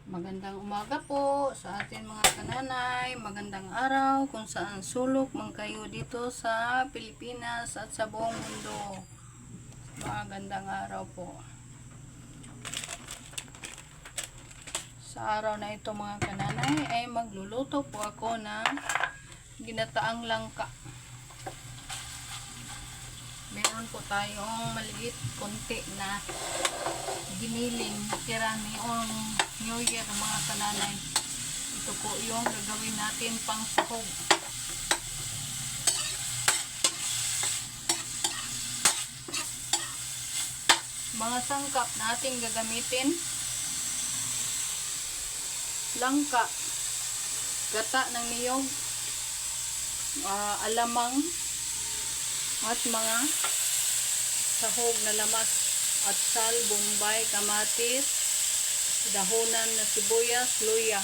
Magandang umaga po sa atin mga kananay, magandang araw kung saan sulok man kayo dito sa Pilipinas at sa buong mundo. Magandang araw po. Sa araw na ito mga kananay ay magluluto po ako ng ginataang langka. Meron po tayong maliit konti na giniling tira ngayong New Year mga kananay. Ito po yung gagawin natin pang sahog. Mga sangkap na ating gagamitin: langka, gata ng niyog, alamang, at mga sahog na lamas, atsal, bombay, kamatis, dahonan na sibuyas, luya.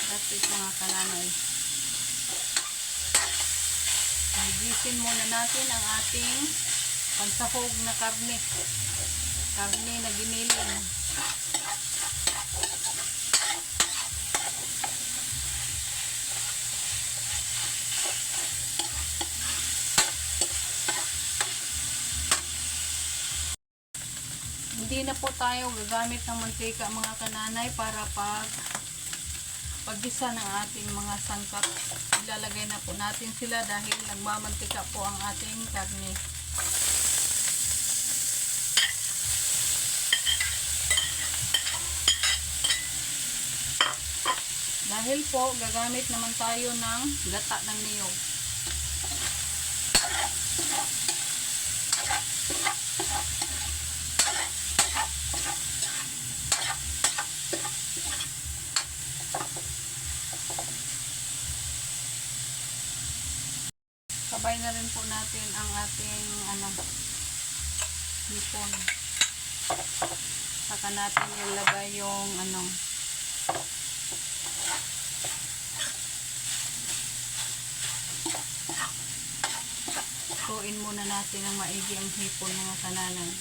That's it mga kananay. Higisin muna natin ang ating pansahog na karne na giniling. Hindi na po tayo gagamit ng mantika mga kananay para paggisa ng ating mga sangkap. Ilalagay na po natin sila dahil nagmamantika po ang ating karne. Dahil po gagamit naman tayo ng gata ng niyog. Sabay na rin po natin ang ating hipon. Saka natin ilagay yung tuin muna natin ang maigi ang hipon mga kananay.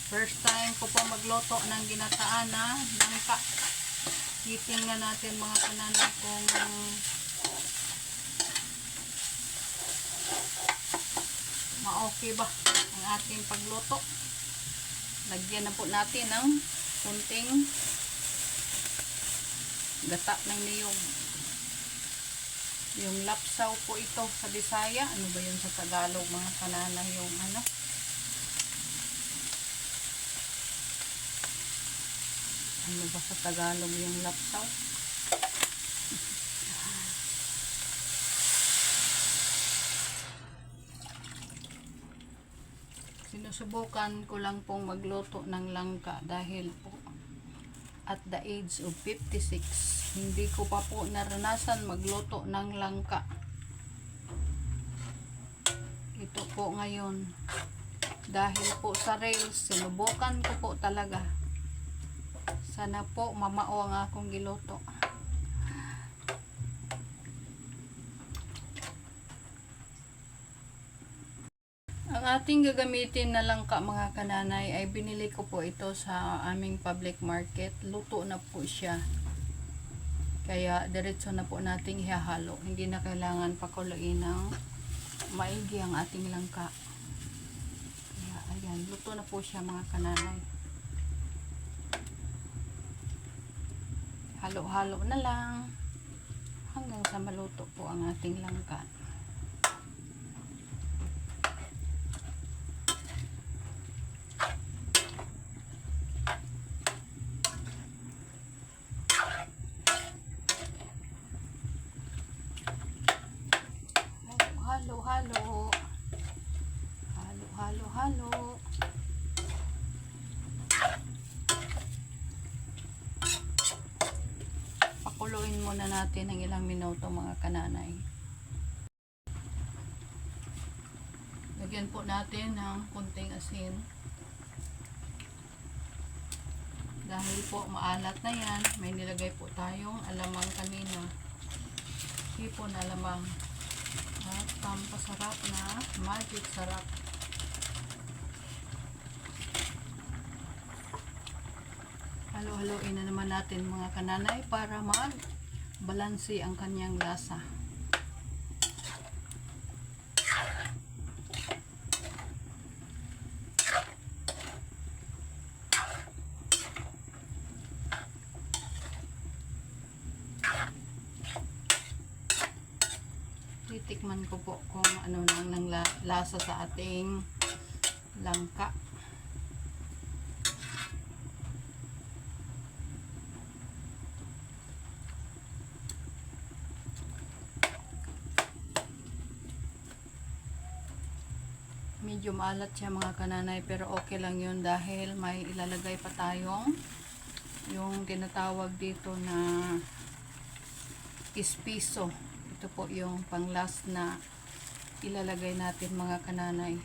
First time ko po magluto ng ginataan na langka. Titingnan natin mga kananay kung ma-okay ba ang ating pagluto. Lagyan na po natin ng kunting gata ng niyog. Yung lapsaw po ito sa Bisaya. Ano ba yun sa Tagalog mga kananay? Yung ano ba sa Tagalog yung lapsaw? Sinusubukan ko lang pong magluto ng langka dahil po at the age of 56 hindi ko pa po naranasan magluto ng langka. Ito po ngayon dahil po sa reels sinubukan ko po talaga. Sana po mamao ang akong giluto. Ang ating gagamitin na langka mga kananay ay binili ko po ito sa aming public market. Luto na po siya. Kaya diretso na po nating ihahalo. Hindi na kailangan pakuluin ng maigi ang ating langka. Kaya ayan, luto na po siya mga kananay. Halo-halo na lang hanggang sa maluto po ang ating langka. Halo-halo. Halo-halo-halo. Pakuluin muna natin ng ilang minuto mga kananay. Lagyan po natin ng kunting asin. Dahil po maalat na yan, may nilagay po tayong alamang kanina. po na lamang. At pampasarap na magic sarap. Halo-haloin na naman natin mga kananay para mag-balansi ang kanyang lasa. Titikman ko po kung ano nang lasa sa ating langka. Medyo maalat siya mga kananay, pero okay lang yun dahil may ilalagay pa tayong yung tinatawag dito na espiso. Ito po yung pang last na ilalagay natin mga kananay.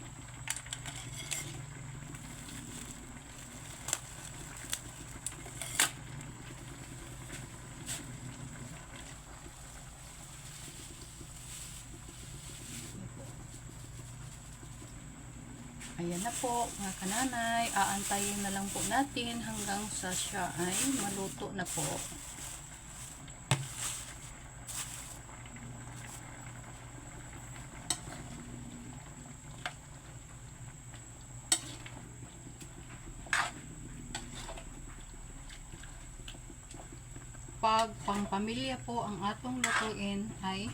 Ayan na po mga kananay, aantayin na lang po natin hanggang sa siya ay maluto na po. Pag pangpamilya po ang atong lutuin ay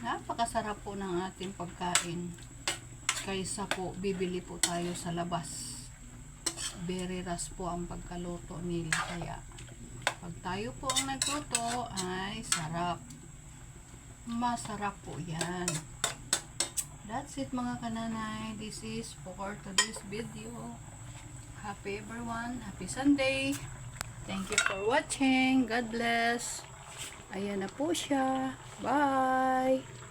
napakasarap po ng ating pagkain. Kaysa po bibili po tayo sa labas. Very ras po ang pagkaluto nila, kaya pag tayo po ang nagluto ay sarap. Masarap po yan. That's it mga kananay. This is for today's video. Happy everyone. Happy Sunday. Thank you for watching. God bless. Ayan na po siya. Bye.